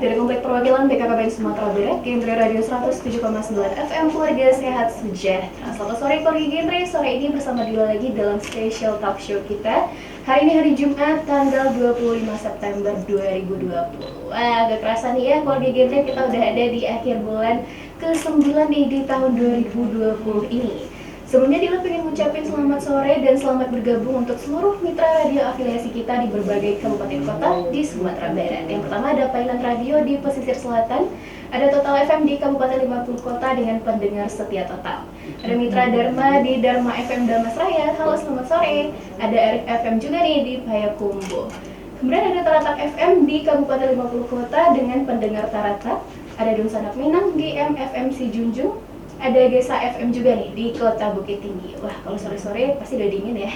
Dari Komplek Perwakilan BKKBN Sumatera Barat, Genre Radio 107,9 FM, keluarga sehat sejahtera. Selamat sore keluarga Genre, sore ini bersama Dila lagi dalam special talk show kita. Hari ini hari Jumat, tanggal 25 September 2020. Wah, gak kerasa nih ya keluarga Genre, kita udah ada di akhir bulan ke-9 nih di tahun 2020 ini. Sebelumnya Dila pengen ngucapin selamat sore dan selamat bergabung untuk seluruh mitra radio afiliasi kita di berbagai kabupaten kota di Sumatera Barat. Yang pertama ada Pailan Radio di pesisir selatan, ada Total FM di Kabupaten 50 Kota dengan pendengar setia total. Ada Mitra Dharma di Dharma FM Damasraya, halo selamat sore. Ada Erik FM juga nih di Payakumbuh. Kemudian ada Taratak FM di Kabupaten 50 Kota dengan pendengar Taratak. Ada Dunsanak Minang di MFM Si Junjung. Ada Gesa FM juga nih di Kota Bukit Tinggi. Wah, kalau sore-sore pasti udah dingin ya.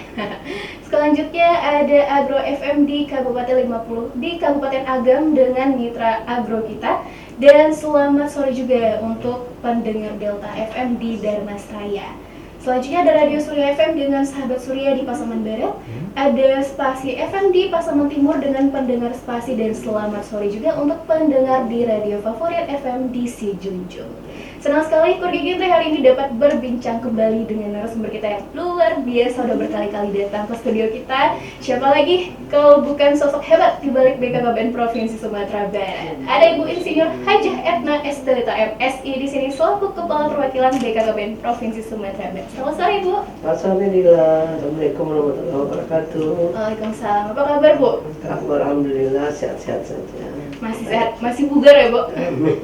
Selanjutnya ada Agro FM di Kabupaten 50 di Kabupaten Agam dengan mitra agro kita. Dan selamat sore juga untuk pendengar Delta FM di Darmasraya. Selanjutnya ada Radio Surya FM dengan sahabat Surya di Pasaman Barat. Ada Spasi FM di Pasaman Timur dengan pendengar Spasi. Dan selamat sore juga untuk pendengar di radio favorit FM di Si Junjung. Senang sekali keluarga Genre hari ini dapat berbincang kembali dengan narasumber kita yang luar biasa, udah berkali-kali datang ke studio kita. Siapa lagi kalau bukan sosok hebat di balik BKKBN Provinsi Sumatera Barat. Ada Ibu Insinyur Hajah Etna Estelita MSI di sini selaku Kepala Perwakilan BKKBN Provinsi Sumatera Barat. Selamat sore Bu. Selamat sore Dila. Assalamualaikum warahmatullahi wabarakatuh. Waalaikumsalam. Apa kabar Bu? Kabar alhamdulillah sehat-sehat saja. Masih sehat, masih bugar ya Bu?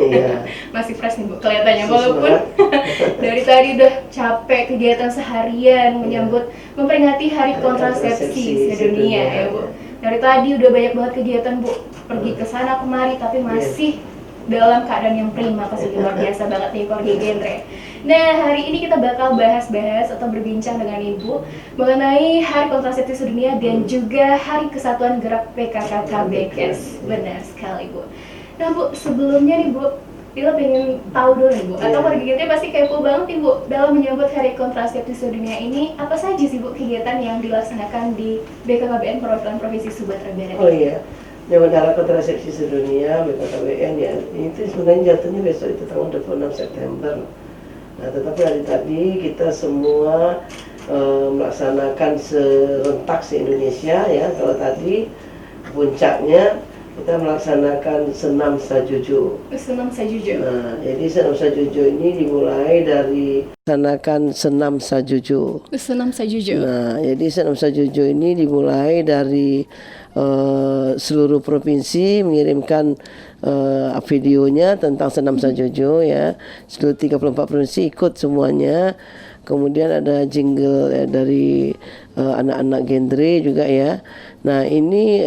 Iya. Masih fresh nih Bu kelihatannya. Walaupun dari tadi udah capek kegiatan seharian menyambut memperingati Hari Kontrasepsi Sedunia ya Bu. Dari tadi udah banyak banget kegiatan Bu, pergi ke sana kemari tapi masih dalam keadaan yang prima, pasti luar biasa banget nih keluarga Genre. Nah, hari ini kita bakal bahas-bahas atau berbincang dengan Ibu mengenai Hari Kontrasepsi Sedunia dan juga Hari Kesatuan Gerak PKK-KBKes. Benar sekali Bu. Nah Bu, sebelumnya nih Bu, Dila pengen tahu dulu nih Bu, atau keluarga Genre pasti kepo banget nih Bu dalam menyambut Hari Kontrasepsi Sedunia ini, apa saja sih Bu kegiatan yang dilaksanakan di BKKBN Perwakilan Provinsi Sumatera Barat? Oh iya, Dewan Hari Kontrasepsi Sedunia BKKBN ya, itu sebenarnya jatuhnya besok itu tanggal 26 September. Nah, tetapi hari tadi kita semua melaksanakan serentak se-Indonesia ya. Kalau tadi puncaknya kita melaksanakan senam sajuju. Senam sajuju. Nah, jadi senam sajuju ini dimulai dari melaksanakan senam sajuju. Senam sajuju. Nah, jadi senam sajuju ini dimulai dari seluruh provinsi mengirimkan videonya tentang senam sajuju ya. Seluruh 34 provinsi ikut semuanya. Kemudian ada jingle ya, dari anak-anak Genre juga ya. Nah, ini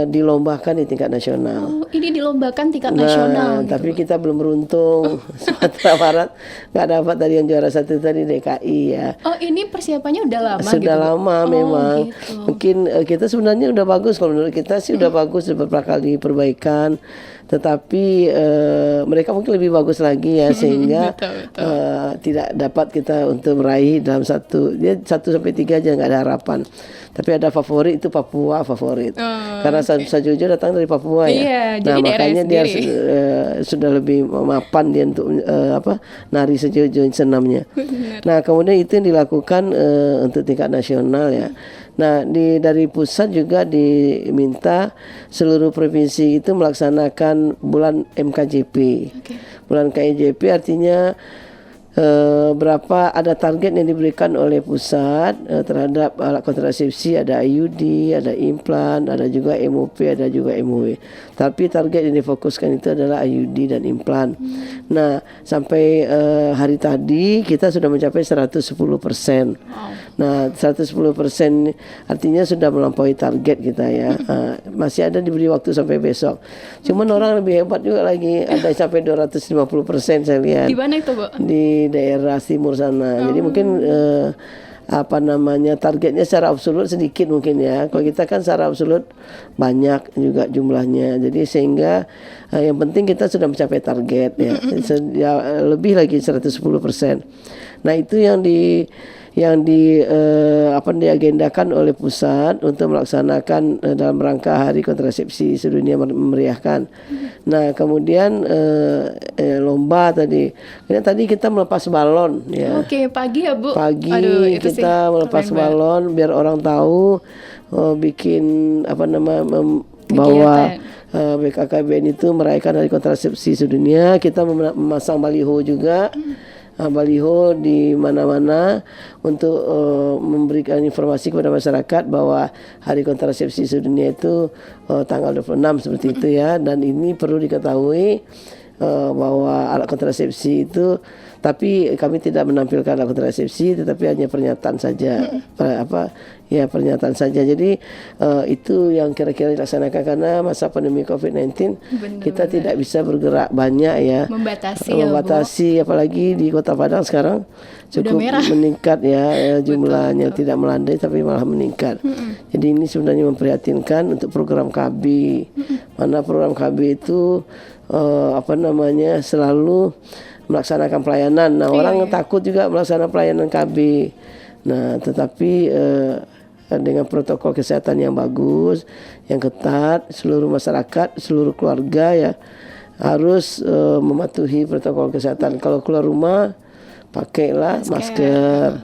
dilombakan di tingkat nasional. Oh, ini dilombakan tingkat nasional gitu. Tapi kita belum beruntung. Sumatera Barat nggak dapat dari yang juara satu tadi DKI ya. Oh, ini persiapannya udah lama Sudah gitu? lama memang. Gitu. Mungkin kita sebenarnya udah bagus, kalau menurut kita sih udah bagus, beberapa kali perbaikan. Tetapi mereka mungkin lebih bagus lagi ya, sehingga tidak dapat kita untuk meraih dalam 1 sampai 3 aja nggak ada harapan. Tapi ada favorit, itu Papua favorit. Karena Sajuju datang dari Papua ya. Iya, Nah, jadi makanya dia sudah lebih mapan dia untuk nari Sajuju senamnya. Nah, kemudian itu yang dilakukan untuk tingkat nasional ya. Nah, dari pusat juga diminta seluruh provinsi itu melaksanakan bulan MKJP. Bulan KJP artinya berapa ada target yang diberikan oleh pusat terhadap alat kontrasepsi, ada IUD, ada implan, ada juga MOP, ada juga MOW. Tapi target yang difokuskan itu adalah IUD dan implan. Nah, sampai hari tadi kita sudah mencapai 110%. Nah, 110% artinya sudah melampaui target kita ya. Masih ada diberi waktu sampai besok. Cuman orang lebih hebat juga lagi, ada sampai 250% saya lihat. Di mana itu, Bu? Di daerah timur sana. Jadi mungkin targetnya secara absolut sedikit mungkin ya. Kalau kita kan secara absolut banyak juga jumlahnya. Jadi sehingga yang penting kita sudah mencapai target ya. Lebih lagi 110%. Nah itu yang diagendakan oleh pusat untuk melaksanakan dalam rangka Hari Kontrasepsi Sedunia memeriahkan. Nah kemudian lomba tadi. Kemudian tadi kita melepas balon ya. Oke, pagi ya Bu. Pagi Aduh, itu sih kita melepas keren banget. balon biar orang tahu bikin bahwa BKKBN itu merayakan Hari Kontrasepsi Sedunia. Kita memasang baliho juga. Baliho di mana-mana untuk memberikan informasi kepada masyarakat bahwa Hari Kontrasepsi Sedunia itu tanggal 26 seperti itu ya. Dan ini perlu diketahui bahwa alat kontrasepsi itu, tapi kami tidak menampilkan alat kontrasepsi, tetapi hanya pernyataan saja, pernyataan saja. Jadi itu yang kira-kira dilaksanakan karena masa pandemi COVID-19 kita tidak bisa bergerak banyak ya, membatasi apalagi di Kota Padang sekarang cukup meningkat ya, jumlahnya tidak melandai tapi malah meningkat. Jadi ini sebenarnya memprihatinkan untuk program KB. Mana program KB itu selalu melaksanakan pelayanan. Nah, orang takut juga melaksanakan pelayanan KB. Nah, tetapi dengan protokol kesehatan yang bagus, yang ketat, seluruh masyarakat, seluruh keluarga ya harus mematuhi protokol kesehatan. Kalau keluar rumah pakailah masker.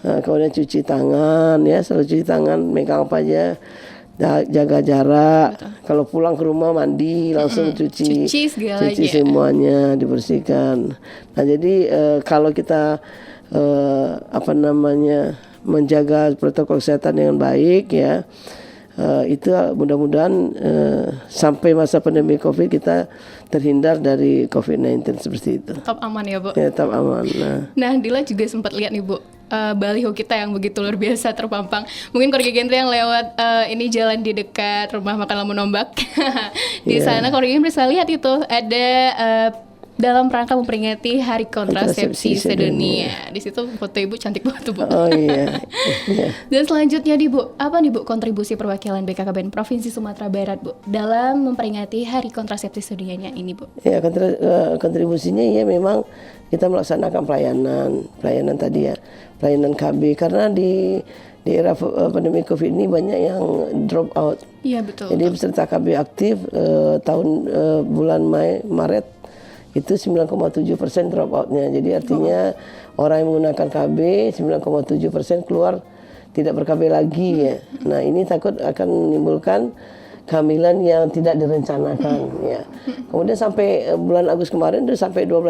Kemudian cuci tangan ya, selalu cuci tangan, megang apa aja. Jaga jarak. Kalau pulang ke rumah mandi langsung cuci semuanya, dibersihkan. Nah jadi kalau kita menjaga protokol kesehatan dengan baik ya, itu mudah-mudahan sampai masa pandemi COVID kita terhindar dari COVID-19 seperti itu. Tetap aman ya Bu. Ya, tetap aman. Nah Dila juga sempat lihat nih Bu, baliho kita yang begitu luar biasa terpampang. Mungkin keluarga Gendre yang lewat ini jalan di dekat rumah makan Lamun Ombak. Di sana keluarga Gendre bisa lihat itu ada dalam rangka memperingati Hari Kontrasepsi Sedunia. Di situ foto Ibu cantik banget tuh Bu. Oh iya. Dan selanjutnya nih Bu, apa nih Bu kontribusi perwakilan BKKBN Provinsi Sumatera Barat Bu dalam memperingati Hari Kontrasepsi Sedunia ini Bu? Ya kontribusinya ya memang kita melaksanakan pelayanan tadi ya, pelayanan KB karena di era pandemi COVID ini banyak yang drop out. Iya betul. Jadi peserta KB aktif bulan Maret itu 9,7% drop outnya. Jadi artinya orang yang menggunakan KB 9,7% keluar tidak ber-KB lagi ya. Nah ini takut akan menimbulkan kehamilan yang tidak direncanakan ya. Kemudian sampai bulan Agustus kemarin itu sampai 12%.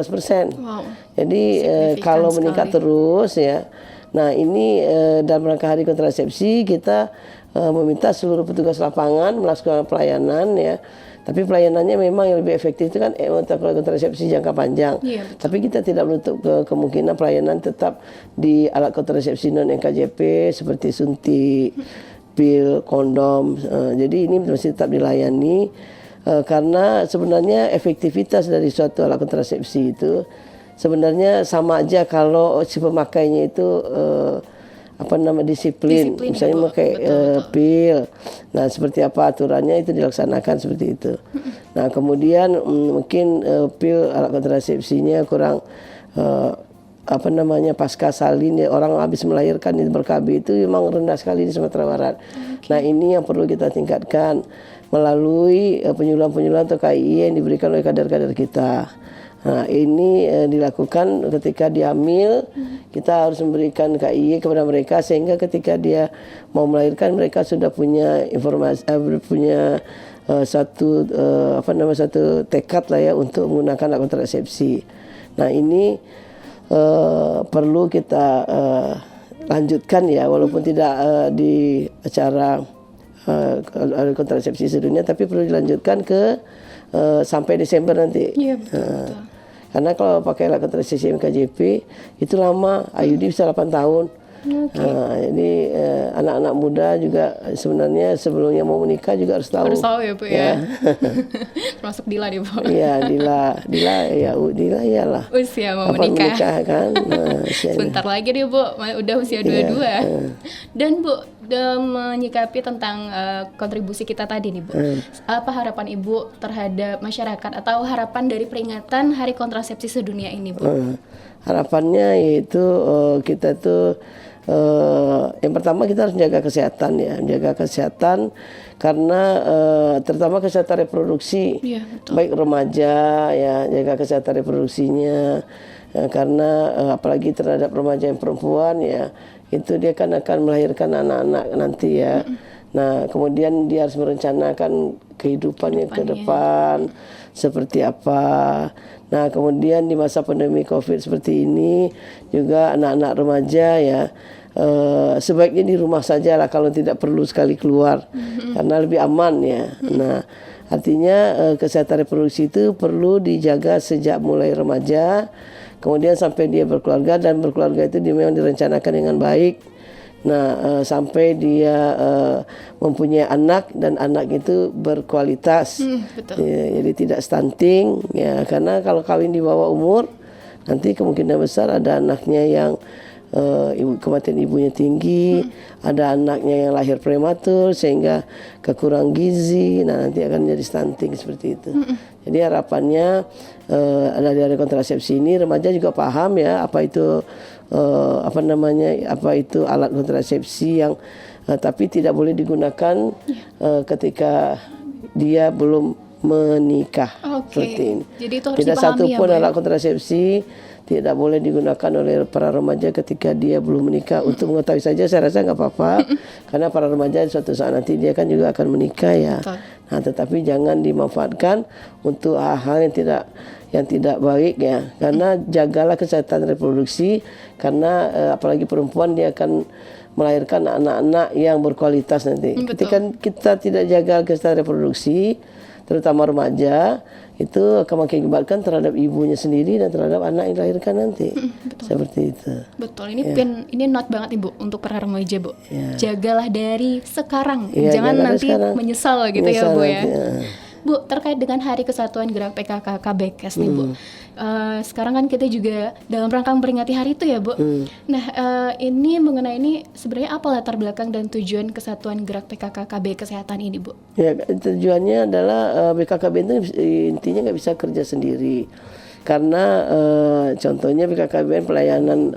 Wow. Jadi kalau meningkat terus ya. Nah ini dalam rangka Hari Kontrasepsi kita meminta seluruh petugas lapangan melaksanakan pelayanan ya. Tapi pelayanannya memang yang lebih efektif itu kan kontrasepsi jangka panjang. Iya, tapi kita tidak menutup kemungkinan pelayanan tetap di alat kontrasepsi non NKJP seperti suntik, pil, kondom. Jadi ini masih tetap dilayani karena sebenarnya efektivitas dari suatu alat kontrasepsi itu sebenarnya sama aja kalau si pemakainya itu disiplin. Misalnya pakai pil. Nah, seperti apa aturannya itu dilaksanakan seperti itu. Nah, kemudian mungkin pil alat kontrasepsinya kurang pasca salin ya, orang habis melahirkan itu ber-KB itu memang rendah sekali di Sumatera Barat. Nah, ini yang perlu kita tingkatkan melalui penyuluhan-penyuluhan atau KII yang diberikan oleh kader-kader kita. Nah, ini dilakukan ketika dia hamil, kita harus memberikan KII kepada mereka sehingga ketika dia mau melahirkan mereka sudah punya informasi, satu tekad lah ya untuk menggunakan alat kontrasepsi. Nah, ini perlu kita lanjutkan ya, walaupun tidak di acara kontrasepsi sedunia, tapi perlu dilanjutkan ke sampai Desember nanti. Iya, betul. Karena kalau pakai alat kontrasepsi MKJP itu lama, IUD bisa 8 tahun. Jadi anak-anak muda juga sebenarnya sebelumnya mau menikah juga harus tahu. Harus tahu ya Bu ya. Termasuk Dila nih Bu. Iya, Dila iyalah. Usia mau menikah kan. Sebentar lagi nih Bu, udah usia 22. Dan Bu, menyikapi tentang kontribusi kita tadi nih Bu, apa harapan Ibu terhadap masyarakat atau harapan dari peringatan Hari Kontrasepsi Sedunia ini Bu? Harapannya yaitu kita tuh yang pertama kita harus menjaga kesehatan ya, menjaga kesehatan karena terutama kesehatan reproduksi, Iya, betul. baik remaja ya, jaga kesehatan reproduksinya karena apalagi terhadap remaja yang perempuan ya, itu dia kan akan melahirkan anak-anak nanti ya. Nah kemudian dia harus merencanakan kehidupannya ke depan seperti apa. Nah kemudian di masa pandemi COVID seperti ini juga anak-anak remaja ya sebaiknya di rumah saja lah kalau tidak perlu sekali keluar karena lebih aman ya. Nah artinya kesehatan reproduksi itu perlu dijaga sejak mulai remaja, kemudian sampai dia berkeluarga, dan berkeluarga itu dia memang direncanakan dengan baik. Nah sampai dia mempunyai anak dan anak itu berkualitas, Betul. ya, jadi tidak stunting ya, karena kalau kawin di bawah umur nanti kemungkinan besar ada anaknya yang kematian ibunya tinggi, ada anaknya yang lahir prematur sehingga kekurang gizi, nah nanti akan jadi stunting seperti itu. Jadi harapannya dari kontrasepsi ini remaja juga paham ya apa itu apa itu alat kontrasepsi yang tapi tidak boleh digunakan ketika dia belum menikah. Seperti ini. Jadi itu harus tidak dipahami satu ya, pun Bu, ya? alat kontrasepsi tidak boleh digunakan oleh para remaja ketika dia belum menikah. Untuk mengetahui saja saya rasa nggak apa-apa karena para remaja suatu saat nanti dia kan juga akan menikah ya. Betul. Nah tetapi jangan dimanfaatkan untuk hal-hal yang tidak baik ya, karena jagalah kesehatan reproduksi karena apalagi perempuan dia akan melahirkan anak-anak yang berkualitas nanti. Ketika kita tidak jaga kesehatan reproduksi terutama remaja, itu akan mengakibatkan terhadap ibunya sendiri dan terhadap anak yang dilahirkan nanti. Seperti itu. Betul, ini not banget Ibu untuk para remaja Bu. Ya. Jagalah dari sekarang, Iya, jangan jagalah nanti sekarang. menyesal gitu ya Menyesal Bu nanti, ya. ya. Bu, terkait dengan Hari Kesatuan Gerak PKK KBKS nih Bu. Sekarang kan kita juga dalam rangka memperingati hari itu ya Bu. Nah ini mengenai ini sebenarnya apa latar belakang dan tujuan Kesatuan Gerak PKK KB Kesehatan ini Bu? Ya, tujuannya adalah BKKBN itu intinya nggak bisa kerja sendiri. Karena contohnya BKKBN pelayanan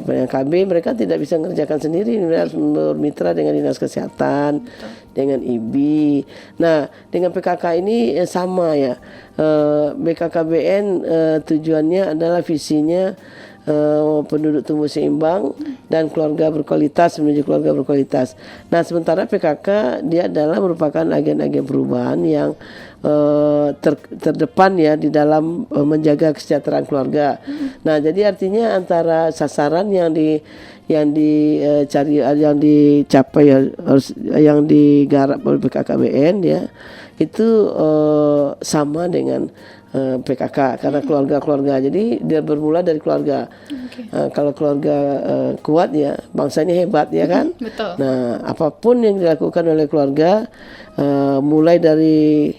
KB mereka tidak bisa mengerjakan sendiri, mereka harus bermitra dengan dinas kesehatan, dengan IBI. Nah dengan PKK ini sama ya, BKKBN tujuannya adalah visinya penduduk tumbuh seimbang dan keluarga berkualitas menuju keluarga berkualitas. Nah sementara PKK dia adalah merupakan agen-agen perubahan yang terdepan ya di dalam menjaga kesejahteraan keluarga. Nah jadi artinya antara sasaran yang dicari, yang dicapai yang digarap oleh BKKBN ya itu sama dengan PKK karena keluarga-keluarga, jadi dia bermula dari keluarga. Kalau keluarga kuat ya bangsanya hebat ya kan. Betul. Nah apapun yang dilakukan oleh keluarga mulai dari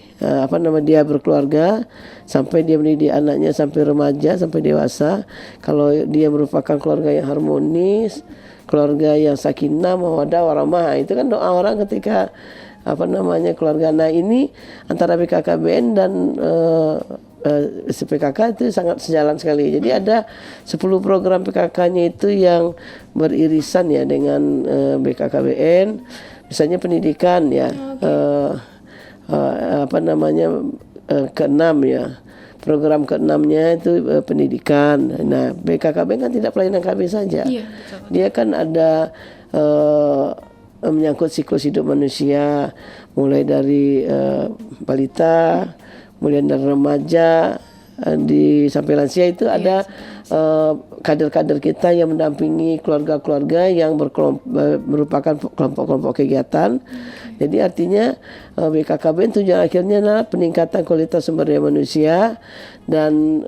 dia berkeluarga sampai dia mendidik anaknya sampai remaja sampai dewasa, kalau dia merupakan keluarga yang harmonis, keluarga yang sakinah mawaddah warahmah, itu kan doa orang ketika keluarga. Nah ini antara BKKBN dan PKK itu sangat sejalan sekali. Jadi ada 10 program PKK-nya itu yang beririsan ya dengan BKKBN. Misalnya pendidikan ya, keenam ya. Program keenamnya itu pendidikan. Nah BKKBN kan tidak pelayanan KB saja. Iya, betul. Dia kan ada menyangkut siklus hidup manusia, mulai dari balita, kemudian dari remaja, sampai lansia itu ada kader-kader kita yang mendampingi keluarga-keluarga yang merupakan kelompok-kelompok kegiatan. Jadi artinya BKKBN tujuan akhirnya adalah peningkatan kualitas sumber daya manusia dan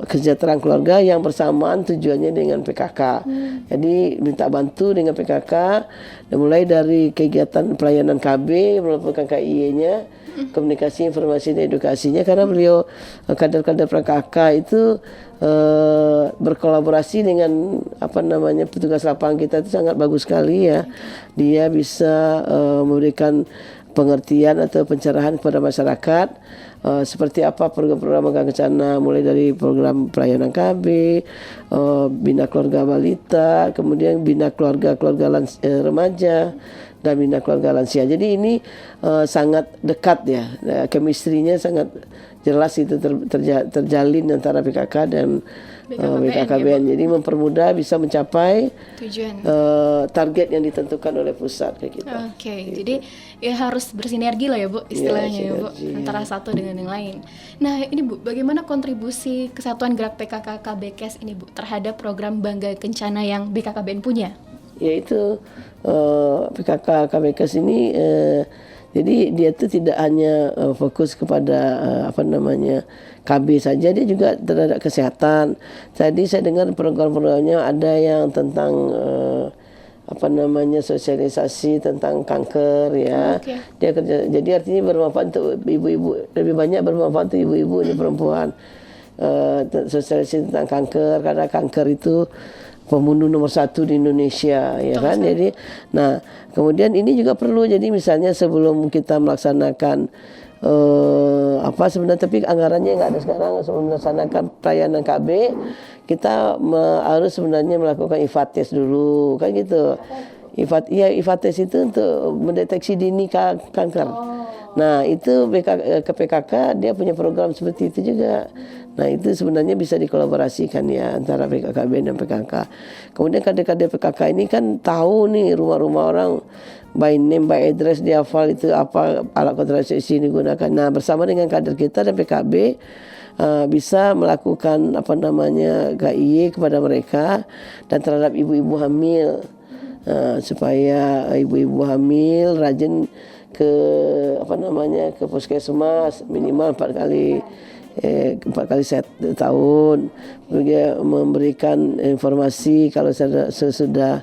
kesejahteraan keluarga yang bersamaan tujuannya dengan PKK. Jadi minta bantu dengan PKK, mulai dari kegiatan pelayanan KB merupakan KIE-nya, komunikasi, informasi dan edukasinya, karena beliau kader-kader PKK itu berkolaborasi dengan petugas lapangan kita itu sangat bagus sekali ya. Dia bisa memberikan pengertian atau pencerahan kepada masyarakat seperti apa program-program Bangga Kencana, mulai dari program pelayanan KB, bina keluarga balita, kemudian bina keluarga remaja, dan bina keluarga lansia. Jadi ini sangat dekat ya, chemistry-nya sangat jelas itu terjalin antara PKK dan BKKBN. Jadi mempermudah bisa mencapai tujuan target yang ditentukan oleh pusat kayak gitu. Oke, jadi ya harus bersinergi lah ya Bu, istilahnya ya Bu, sinergi, antara satu dengan yang lain. Nah ini Bu, bagaimana kontribusi Kesatuan Gerak PKK KBKes ini Bu terhadap program Bangga Kencana yang BKKBN punya? Yaitu PKK KBKes ini jadi dia tuh tidak hanya fokus kepada KB saja, dia juga terhadap kesehatan. Tadi saya dengar program-programnya ada yang tentang sosialisasi tentang kanker ya. Okay. Dia kerja, jadi artinya bermanfaat untuk ibu-ibu, lebih banyak bermanfaat untuk ibu-ibu ini perempuan. Sosialisasi tentang kanker, karena kanker itu pembunuh nomor 1 di Indonesia ya kan. Jadi nah kemudian ini juga perlu, jadi misalnya sebelum kita melaksanakan sebenarnya, tapi anggarannya nggak ada sekarang, sebelum melaksanakan pelayanan KB kita harus sebenarnya melakukan IFATES dulu kan gitu. IFATES itu untuk mendeteksi dini kanker. Nah itu PKK dia punya program seperti itu juga. Nah itu sebenarnya bisa dikolaborasikan ya antara BKKBN dan PKK. Kemudian kader-kader PKK ini kan tahu nih rumah-rumah orang, by name, by address, dia hafal itu apa alat kontrasepsi yang digunakan. Nah bersama dengan kader kita dan PKB bisa melakukan KIY kepada mereka dan terhadap ibu-ibu hamil, supaya ibu-ibu hamil rajin ke ke puskesmas minimal 4 kali setahun, memberikan informasi kalau sesudah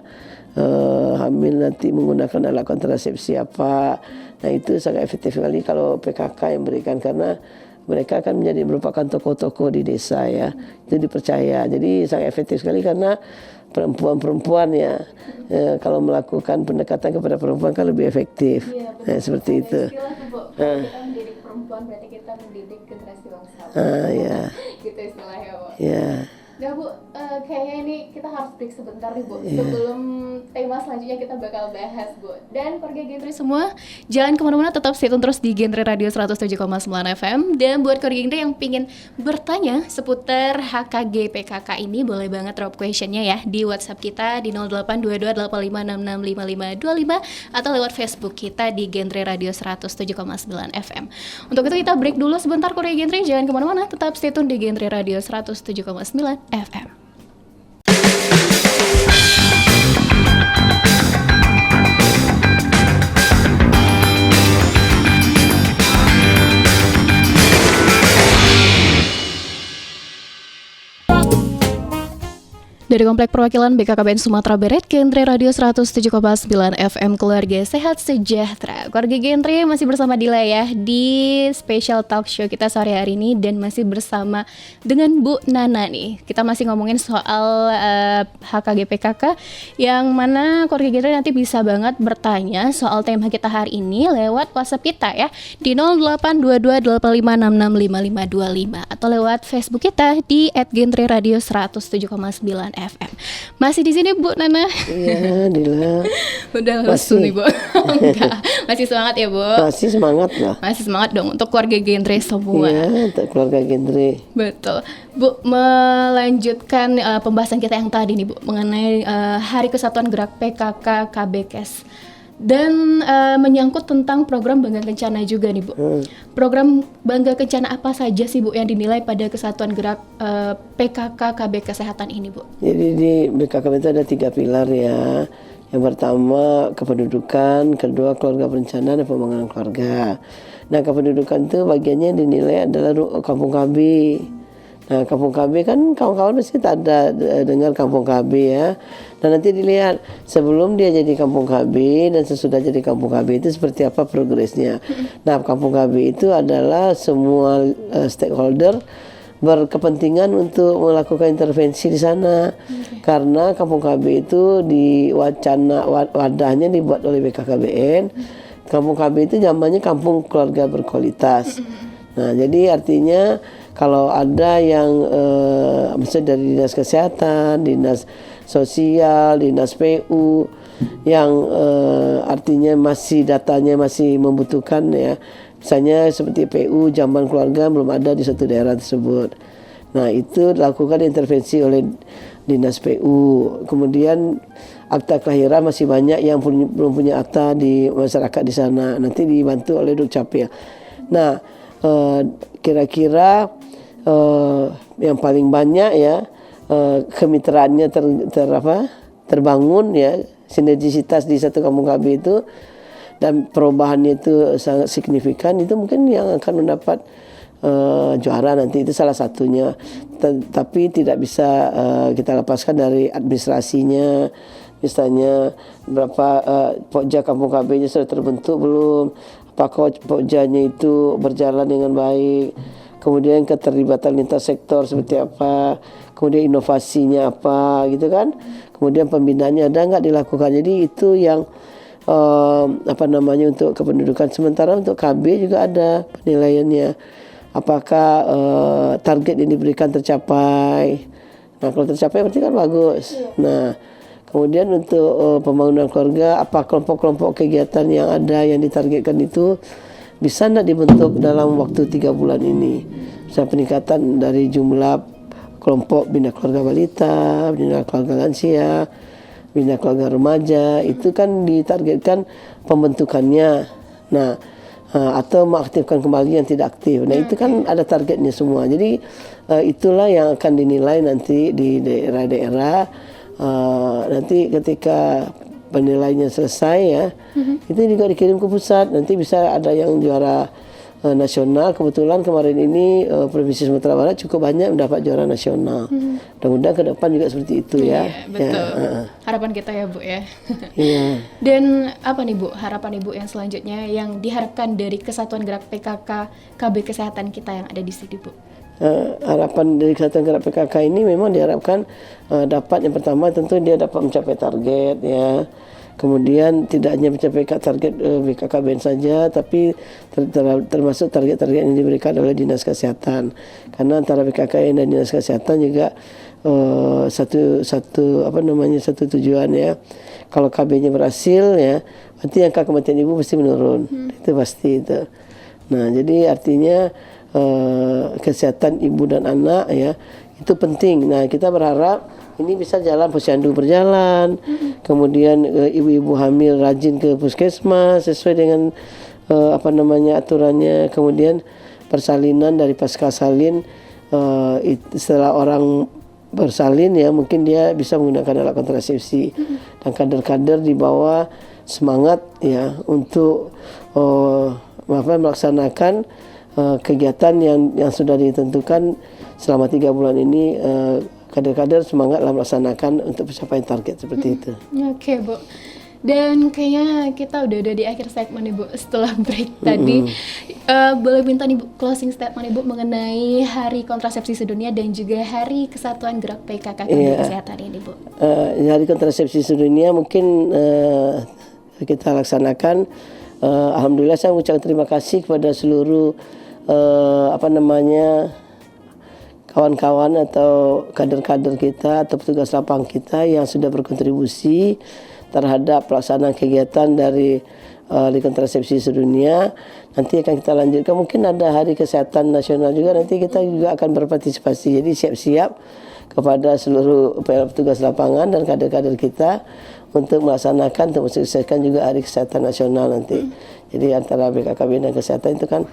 hamil nanti menggunakan alat kontrasepsi apa. Nah itu sangat efektif sekali kalau PKK yang berikan, karena mereka akan merupakan tokoh-tokoh di desa ya, itu dipercaya. Jadi sangat efektif sekali karena perempuan-perempuan ya, kalau melakukan pendekatan kepada perempuan kan lebih efektif. Seperti itu. Kita mendidik perempuan berarti kita mendidik generasi bangsa. Ya. Gitu istilahnya Bu. Ya. Nah Bu, kayaknya ini kita harus break sebentar nih Bu, sebelum tema selanjutnya kita bakal bahas Bu. Dan keluarga Genre semua, jangan kemana-mana, tetap stay tune terus di Genre Radio 107,9 FM. Dan buat keluarga Genre yang pingin bertanya seputar HKG PKK ini, boleh banget drop questionnya ya di WhatsApp kita di 082285665525 atau lewat Facebook kita di Genre Radio 107,9 FM. Untuk itu kita break dulu sebentar keluarga Genre, jangan kemana-mana, tetap stay tune di Genre Radio 107,9 FM. Dari Komplek Perwakilan BKKBN Sumatera Barat, Genre Radio 107,9 FM, keluarga sehat sejahtera. Keluarga Genre masih bersama Dila ya di special talk show kita sore hari ini, dan masih bersama dengan Bu Nana nih. Kita masih ngomongin soal HKG PKK, yang mana keluarga Genre nanti bisa banget bertanya soal tema kita hari ini lewat WhatsApp kita ya di 082285665525 atau lewat Facebook kita di @genreradio 107,9 FM. Masih di sini Bu Nana? Iya, Dila. Udah lesu nih Bu. Enggak, masih semangat ya Bu? Masih semangat lah. Masih semangat dong untuk keluarga Genre semua. Iya, untuk keluarga Genre. Betul. Bu, melanjutkan pembahasan kita yang tadi nih Bu, mengenai Hari Kesatuan Gerak PKK KBKes. Dan menyangkut tentang program Bangga Kencana juga nih Bu. Program Bangga Kencana apa saja sih Bu yang dinilai pada Kesatuan Gerak PKK KB Kesehatan ini Bu? Jadi di BKK itu ada 3 pilar ya. Yang pertama kependudukan, kedua keluarga berencana dan pembangunan keluarga. Nah kependudukan itu bagiannya dinilai adalah kampung KB. Nah, kampung KB kan kawan-kawan mesti tak ada dengar kampung KB ya. Dan nanti dilihat sebelum dia jadi kampung KB dan sesudah jadi kampung KB itu seperti apa progresnya. Nah, kampung KB itu adalah semua stakeholder berkepentingan untuk melakukan intervensi di sana. Karena kampung KB itu di wadahnya dibuat oleh BKKBN. Kampung KB itu namanya kampung keluarga berkualitas. Nah, jadi artinya kalau ada yang misalnya dari dinas kesehatan, dinas sosial, dinas PU yang artinya masih datanya masih membutuhkan ya, misalnya seperti PU jamban keluarga belum ada di satu daerah tersebut. Nah, itu dilakukan intervensi oleh dinas PU. Kemudian akta kelahiran masih banyak yang belum punya akta di masyarakat di sana, nanti dibantu oleh Dukcapil. Nah, kira-kira yang paling banyak ya kemitraannya terbangun ya, sinergisitas di satu kampung KB itu dan perubahannya itu sangat signifikan, itu mungkin yang akan mendapat juara nanti, itu salah satunya. Tapi tidak bisa kita lepaskan dari administrasinya. Misalnya berapa pokja kampung KB-nya sudah terbentuk belum, apakah pokjanya itu berjalan dengan baik, kemudian keterlibatan lintas sektor seperti apa, kemudian inovasinya apa gitu kan, kemudian pembinaannya ada nggak dilakukan. Jadi itu yang untuk kependudukan. Sementara untuk KB juga ada penilaiannya, apakah target yang diberikan tercapai. Nah, kalau tercapai berarti kan bagus. Nah, kemudian untuk pembangunan keluarga, apa kelompok-kelompok kegiatan yang ada yang ditargetkan itu bisa tidak dibentuk dalam waktu 3 bulan ini. Misalnya peningkatan dari jumlah kelompok bina keluarga balita, bina keluarga lansia, bina keluarga remaja, itu kan ditargetkan pembentukannya. Nah, atau mengaktifkan kembali yang tidak aktif. Nah, itu kan ada targetnya semua. Jadi itulah yang akan dinilai nanti di daerah-daerah. Nanti ketika penilaiannya selesai ya, itu juga dikirim ke pusat. Nanti bisa ada yang juara nasional. Kebetulan kemarin ini Provinsi Sumatera Barat cukup banyak mendapat juara nasional. Mudah-mudahan ke depan juga seperti itu ya. Betul. Ya, harapan kita ya Bu ya. Iya. Dan apa nih Bu, harapan Ibu yang selanjutnya yang diharapkan dari Kesatuan Gerak PKK KB Kesehatan kita yang ada di sini Bu? Harapan dari Kesatuan Gerak PKK ini memang diharapkan dapat, yang pertama tentu dia dapat mencapai target ya. Kemudian tidak hanya mencapai target BKKBN saja, tapi termasuk target-target yang diberikan oleh Dinas Kesehatan. Karena antara BKKBN dan Dinas Kesehatan juga satu tujuan ya. Kalau KB-nya berhasil ya, berarti angka kematian ibu pasti menurun. Itu pasti itu. Nah, jadi artinya kesehatan ibu dan anak ya itu penting. Nah, kita berharap ini bisa jalan, posyandu berjalan, kemudian ibu-ibu hamil rajin ke puskesmas sesuai dengan aturannya, kemudian persalinan dari pasca salin, setelah orang bersalin ya mungkin dia bisa menggunakan alat kontrasepsi, dan kader-kader di bawah semangat ya untuk melaksanakan kegiatan yang sudah ditentukan selama 3 bulan ini. Kader-kader semangat dalam melaksanakan untuk pencapaian target seperti itu. Oke Bu, dan kayaknya kita udah ada di akhir segmen nih Bu setelah break tadi. Boleh minta nih Bu closing statement Ibu mengenai Hari Kontrasepsi Sedunia dan juga Hari Kesatuan Gerak PKK Kesehatan ini Bu. Hari Kontrasepsi Sedunia mungkin kita laksanakan. Alhamdulillah saya mengucapkan terima kasih kepada seluruh kawan-kawan atau kader-kader kita atau petugas lapang kita yang sudah berkontribusi terhadap pelaksanaan kegiatan dari Hari Kontrasepsi Sedunia. Nanti akan kita lanjutkan, mungkin ada Hari Kesehatan Nasional juga, nanti kita juga akan berpartisipasi. Jadi siap-siap kepada seluruh petugas lapangan dan kader-kader kita untuk melaksanakan, untuk mensukseskan juga Hari Kesehatan Nasional nanti. Jadi antara BKKBN dan kesehatan itu kan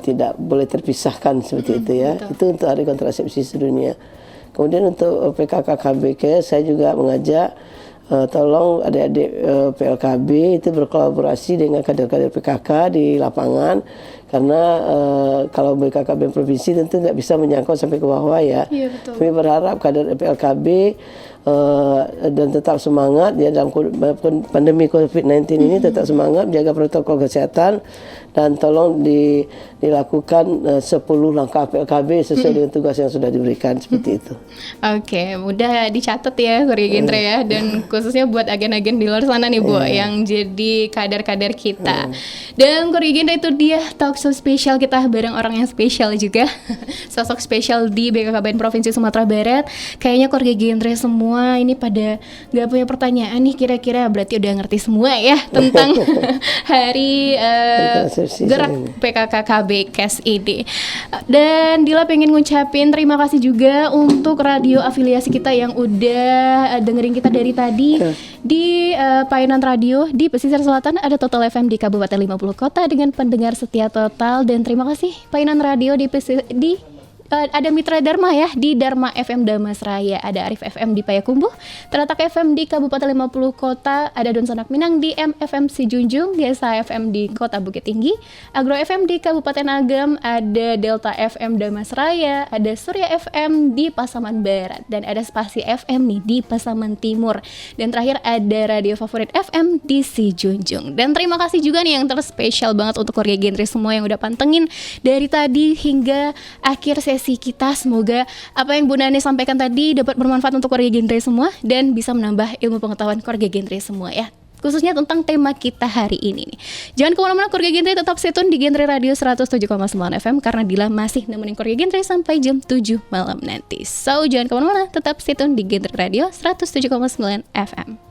tidak boleh terpisahkan seperti itu ya. Betul. Itu untuk Hari Kontrasepsi Sedunia. Kemudian untuk PKK KBK saya juga mengajak tolong adik-adik PLKB itu berkolaborasi dengan kader-kader PKK di lapangan. karena kalau BKKBN provinsi tentu nggak bisa menyangkut sampai ke bawah ya. Iya, betul. Kami berharap kader PLKB dan tetap semangat ya dalam pandemi COVID-19 ini, tetap semangat jaga protokol kesehatan dan tolong dilakukan 10 langkah PLKB sesuai dengan tugas yang sudah diberikan seperti itu. Oke, mudah dicatat ya Korya Gendra ya, dan khususnya buat agen-agen di luar sana nih Bu yang jadi kader-kader kita. Dan Korya Gendra itu dia talk show spesial kita bareng orang yang spesial juga. Sosok spesial di BKKBN Provinsi Sumatera Barat. Kayaknya Korya Gendra semua ini pada nggak punya pertanyaan nih, kira-kira berarti udah ngerti semua ya tentang hari gerak PKKKB KES ini. Dan Dila pengen ngucapin terima kasih juga untuk radio afiliasi kita yang udah dengerin kita dari tadi di Painan Radio di pesisir selatan, ada Total FM di Kabupaten 50 Kota dengan pendengar setia total. Dan terima kasih Painan Radio ada Mitra Dharma ya di Dharma FM Damasraya, ada Arif FM di Payakumbuh, Teratak FM di Kabupaten 50 Kota, ada Don Sanak Minang di MFM Sijunjung, Desa FM di Kota Bukit Tinggi, Agro FM di Kabupaten Agam, ada Delta FM Damasraya, ada Surya FM di Pasaman Barat, dan ada Spasi FM nih di Pasaman Timur, dan terakhir ada Radio Favorit FM di Sijunjung. Dan terima kasih juga nih yang terspesial banget untuk Korya Gendra semua yang udah pantengin dari tadi hingga akhir sesi kita. Semoga apa yang Bu Nani sampaikan tadi dapat bermanfaat untuk Korya Gendra semua dan bisa menambah ilmu pengetahuan Korya Gendra semua ya, khususnya tentang tema kita hari ini nih. Jangan kemana-mana Korya Gendra, tetap stay tune di Gendra Radio 107,9 FM karena Dila masih nemenin Korya Gendra sampai jam 7 malam nanti. So jangan kemana-mana, tetap stay tune di Gendra Radio 107,9 FM.